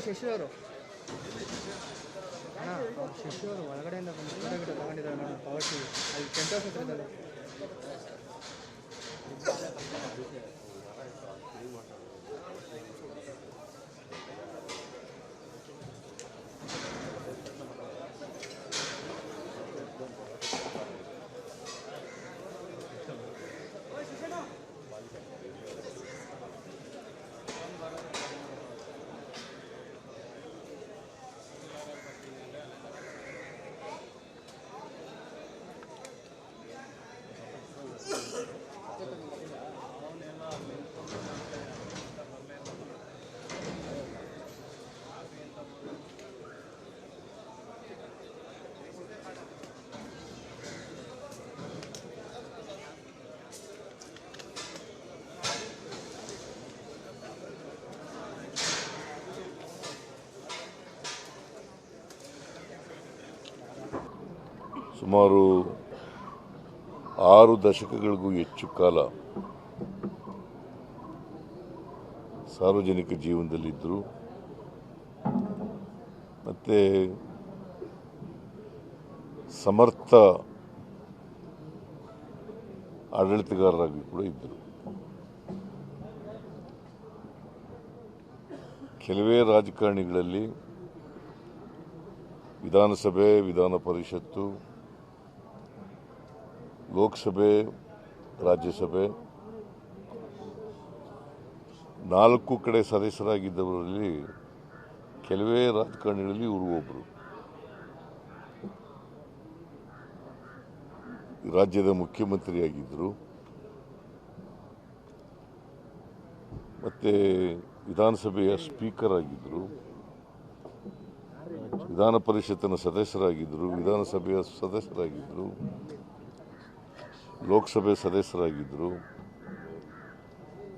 ಶಶಿ ಅವರು ಶಶಿ ಅವರು ಒಳಗಡೆಯಿಂದ ತಗೊಂಡಿದ್ದಾರೆ ನೋಡಿ ಪವರ್ ಟಿವಿ ಅಲ್ಲಿ ಟೆಂಟ್ ಹೌಸ್ ಹತ್ರ ಇದ್ದಾರೆ. ಸುಮಾರು 6 ದಶಕಗಳಿಗೂ ಹೆಚ್ಚು ಕಾಲ ಸಾರ್ವಜನಿಕ ಜೀವನದಲ್ಲಿದ್ದರು. ಮತ್ತು ಸಮರ್ಥ ಆಡಳಿತಗಾರರಾಗಿ ಕೂಡ ಇದ್ದರು. ಕೆಲವೇ ರಾಜಕಾರಣಿಗಳಲ್ಲಿ ವಿಧಾನಸಭೆ, ವಿಧಾನ ಪರಿಷತ್ತು, ಲೋಕಸಭೆ, ರಾಜ್ಯಸಭೆ 4 ಕಡೆ ಸದಸ್ಯರಾಗಿದ್ದವರಲ್ಲಿ ಕೆಲವೇ ರಾಜಕಾರಣಿಗಳಲ್ಲಿ ಇವರು ಒಬ್ಬರು. ರಾಜ್ಯದ ಮುಖ್ಯಮಂತ್ರಿಯಾಗಿದ್ದರು, ಮತ್ತು ವಿಧಾನಸಭೆಯ ಸ್ಪೀಕರ್ ಆಗಿದ್ದರು, ವಿಧಾನ ಪರಿಷತ್ತಿನ ಸದಸ್ಯರಾಗಿದ್ದರು, ವಿಧಾನಸಭೆಯ ಸದಸ್ಯರಾಗಿದ್ದರು, ಲೋಕಸಭೆ ಸದಸ್ಯರಾಗಿದ್ದರು,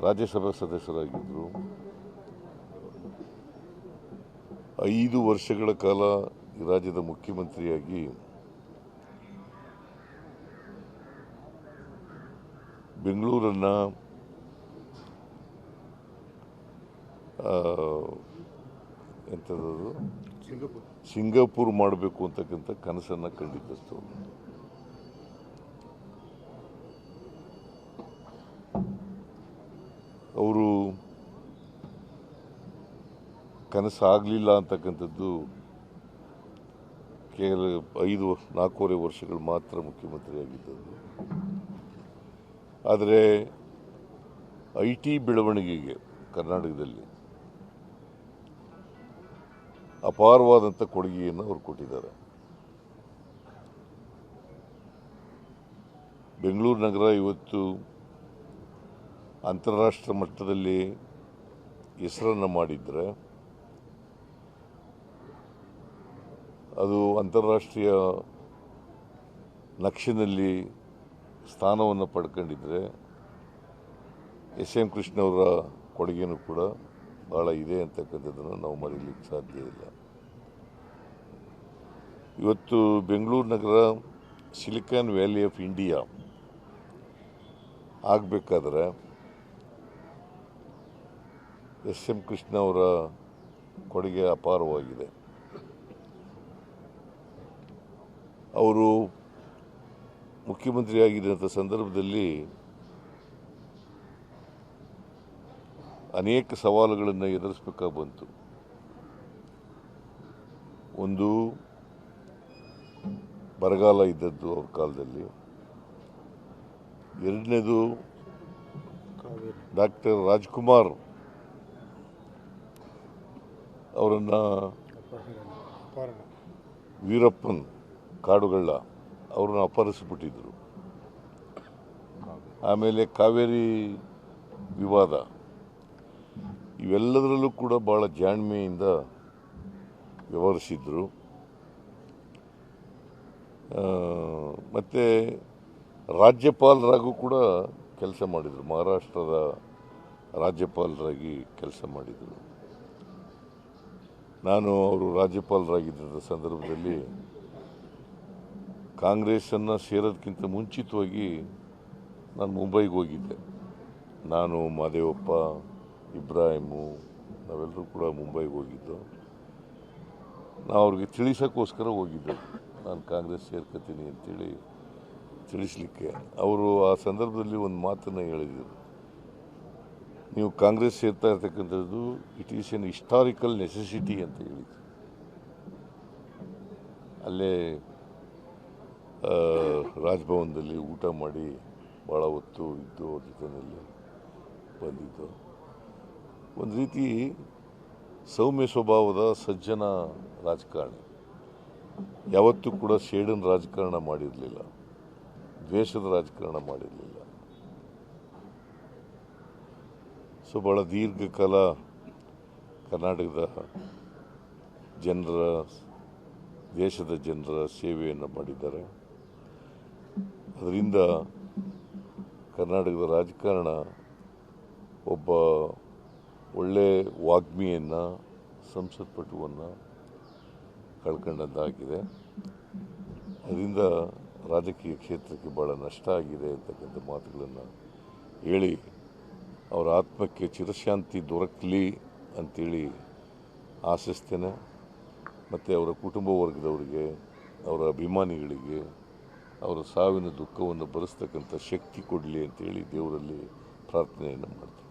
ರಾಜ್ಯಸಭಾ ಸದಸ್ಯರಾಗಿದ್ದರು. 5 ವರ್ಷಗಳ ಕಾಲ ಈ ರಾಜ್ಯದ ಮುಖ್ಯಮಂತ್ರಿಯಾಗಿ ಬೆಂಗಳೂರನ್ನು ಎಂಥದ್ದು ಸಿಂಗಾಪುರ್ ಮಾಡಬೇಕು ಅಂತಕ್ಕಂಥ ಕನಸನ್ನು ಕಂಡಿದ್ದಷ್ಟು. ಅವರು ಕನಸಾಗಲಿಲ್ಲ ಅಂತಕ್ಕಂಥದ್ದು ಕೇವಲ 4.5 ವರ್ಷಗಳು ಮಾತ್ರ ಮುಖ್ಯಮಂತ್ರಿಯಾಗಿದ್ದದ್ದು. ಆದರೆ IT ಬೆಳವಣಿಗೆಗೆ ಕರ್ನಾಟಕದಲ್ಲಿ ಅಪಾರವಾದಂಥ ಕೊಡುಗೆಯನ್ನು ಅವರು ಕೊಟ್ಟಿದ್ದಾರೆ. ಬೆಂಗಳೂರು ನಗರ ಇವತ್ತು ಅಂತಾರಾಷ್ಟ್ರೀಯ ಮಟ್ಟದಲ್ಲಿ ಹೆಸರನ್ನು ಮಾಡಿದರೆ ಅದು ಅಂತಾರಾಷ್ಟ್ರೀಯ ನಕ್ಷೆನಲ್ಲಿ ಸ್ಥಾನವನ್ನು ಪಡ್ಕೊಂಡಿದ್ರೆ SM ಕೃಷ್ಣವರ ಕೊಡುಗೆನೂ ಕೂಡ ಭಾಳ ಇದೆ ಅಂತಕ್ಕಂಥದ್ದನ್ನು ನಾವು ಮರೀಲಿಕ್ಕೆ ಸಾಧ್ಯ ಇಲ್ಲ. ಇವತ್ತು ಬೆಂಗಳೂರು ನಗರ ಸಿಲಿಕಾನ್ ವ್ಯಾಲಿ ಆಫ್ ಇಂಡಿಯಾ ಆಗಬೇಕಾದ್ರೆ SM ಕೃಷ್ಣ ಅವರ ಕೊಡುಗೆ ಅಪಾರವಾಗಿದೆ. ಅವರು ಮುಖ್ಯಮಂತ್ರಿಯಾಗಿದ್ದಂಥ ಸಂದರ್ಭದಲ್ಲಿ ಅನೇಕ ಸವಾಲುಗಳನ್ನು ಎದುರಿಸಬೇಕಾಗಿ ಬಂತು. ಒಂದು ಬರಗಾಲ ಇದ್ದದ್ದು ಅವ್ರ ಕಾಲದಲ್ಲಿ, ಎರಡನೇದು ಡಾಕ್ಟರ್ ರಾಜ್ಕುಮಾರ್ ಅವರನ್ನು ವೀರಪ್ಪನ್ ಕಾಡುಗಳ್ಳ ಅವ್ರನ್ನ ಅಪಹರಿಸಿಬಿಟ್ಟಿದ್ರು. ಆಮೇಲೆ ಕಾವೇರಿ ವಿವಾದ, ಇವೆಲ್ಲದರಲ್ಲೂ ಕೂಡ ಭಾಳ ಜಾಣ್ಮೆಯಿಂದ ವ್ಯವಹರಿಸಿದ್ರು. ಮತ್ತು ರಾಜ್ಯಪಾಲರಾಗೂ ಕೂಡ ಕೆಲಸ ಮಾಡಿದರು, ಮಹಾರಾಷ್ಟ್ರದ ರಾಜ್ಯಪಾಲರಾಗಿ ಕೆಲಸ ಮಾಡಿದರು. ನಾನು ಅವರು ರಾಜ್ಯಪಾಲರಾಗಿದ್ದ ಸಂದರ್ಭದಲ್ಲಿ ಕಾಂಗ್ರೆಸ್ಸನ್ನು ಸೇರೋದಕ್ಕಿಂತ ಮುಂಚಿತವಾಗಿ ನಾನು ಮುಂಬೈಗೆ ಹೋಗಿದ್ದೆ. ನಾನು, ಮಾದೇವಪ್ಪ, ಇಬ್ರಾಹಿಮು ನಾವೆಲ್ಲರೂ ಕೂಡ ಮುಂಬೈಗೆ ಹೋಗಿದ್ದು. ನಾವು ಅವ್ರಿಗೆ ತಿಳಿಸೋಕ್ಕೋಸ್ಕರ ಹೋಗಿದ್ದರು. ನಾನು ಕಾಂಗ್ರೆಸ್ ಸೇರ್ಕೊತೀನಿ ಅಂತೇಳಿ ತಿಳಿಸ್ಲಿಕ್ಕೆ. ಅವರು ಆ ಸಂದರ್ಭದಲ್ಲಿ ಒಂದು ಮಾತನ್ನು ಹೇಳಿದರು, ನೀವು ಕಾಂಗ್ರೆಸ್ ಸೇರ್ತಾ ಇರ್ತಕ್ಕಂಥದ್ದು it is N historical necessity ಅಂತ ಹೇಳಿದರು. ಅಲ್ಲೇ ರಾಜಭವನದಲ್ಲಿ ಊಟ ಮಾಡಿ ಭಾಳ ಹೊತ್ತು ಇದ್ದು ಅವ್ರ ಜೊತೆಯಲ್ಲಿ ಬಂದಿದ್ದು. ಒಂದು ರೀತಿ ಸೌಮ್ಯ ಸ್ವಭಾವದ ಸಜ್ಜನ ರಾಜಕಾರಣಿ, ಯಾವತ್ತೂ ಕೂಡ ಶೇಡನ್ ರಾಜಕಾರಣ ಮಾಡಿರಲಿಲ್ಲ, ದ್ವೇಷದ ರಾಜಕಾರಣ ಮಾಡಿರಲಿಲ್ಲ. ಸೊ ಭಾಳ ದೀರ್ಘಕಾಲ ಕರ್ನಾಟಕದ ಜನರ, ದೇಶದ ಜನರ ಸೇವೆಯನ್ನು ಮಾಡಿದ್ದಾರೆ. ಅದರಿಂದ ಕರ್ನಾಟಕದ ರಾಜಕಾರಣ ಒಬ್ಬ ಒಳ್ಳೆ ವಾಗ್ಮಿಯನ್ನು, ಸಂಸತ್ಪಟುವನ್ನು ಕಳ್ಕೊಂಡದ್ದಾಗಿದೆ. ಅದರಿಂದ ರಾಜಕೀಯ ಕ್ಷೇತ್ರಕ್ಕೆ ಭಾಳ ನಷ್ಟ ಆಗಿದೆ ಅಂತಕ್ಕಂಥ ಮಾತುಗಳನ್ನು ಹೇಳಿ ಅವರ ಆತ್ಮಕ್ಕೆ ಚಿರಶಾಂತಿ ದೊರಕಲಿ ಅಂತೇಳಿ ಆಶಿಸ್ತೇನೆ. ಮತ್ತು ಅವರ ಕುಟುಂಬ ವರ್ಗದವರಿಗೆ, ಅವರ ಅಭಿಮಾನಿಗಳಿಗೆ ಅವರ ಸಾವಿನ ದುಃಖವನ್ನು ಭರಿಸ್ತಕ್ಕಂಥ ಶಕ್ತಿ ಕೊಡಲಿ ಅಂತೇಳಿ ದೇವರಲ್ಲಿ ಪ್ರಾರ್ಥನೆಯನ್ನು ಮಾಡ್ತೀನಿ.